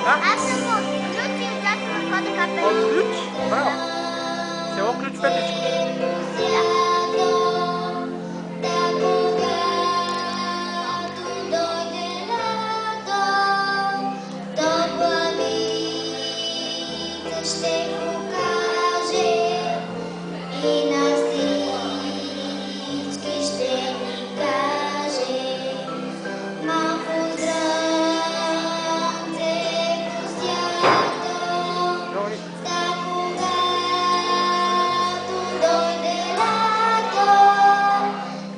Аз съм от Ключ и участвам в хода КП. От Ключ? Браво! Село Ключ Петричко. Ще покаже и на всички ще ни каже: малко здравце пустято, да когато дойде лято,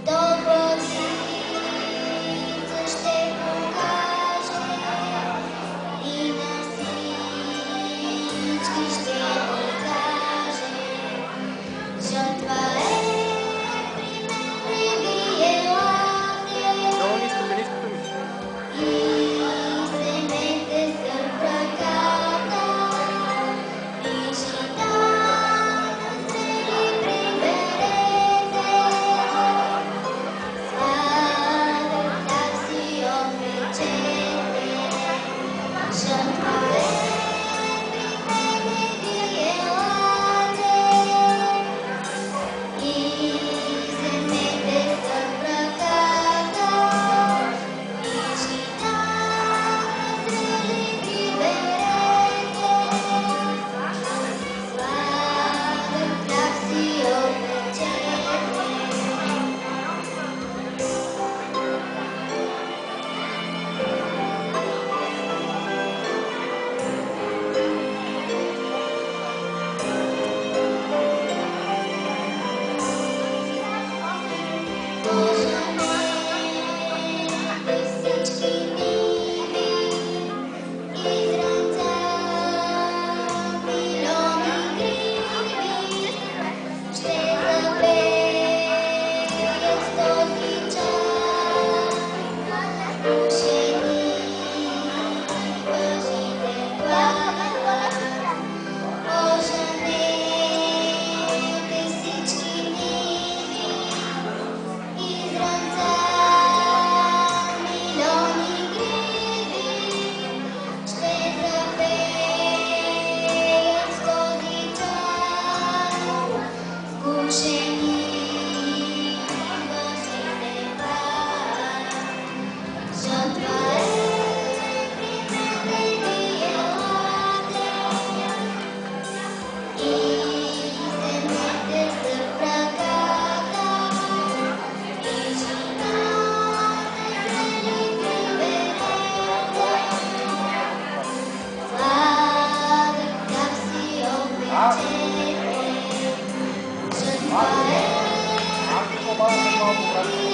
до пътица ще покаже и на всички ще ни каже. Жътва е примерливи елате Много ниското, ниското ми. и вземете се в ръката и жита назрели приберете. Сладък так си облечете. Жътва е примерливи елате и вземете се в ръката и жита назрели приберете. Сладък прах си облечете. Поженете всички ниви, изранца милиони гриви, ще запеят с този час. Пушени въжите глас. Поженете всички ниви, изранца милиони гриви, ще запеят с този час. Скушени въжите глас. Жътва е примерливи елате и вземете се в ръката и жита назрели приберете. Сладък прах си облечете. Жътва е примерливи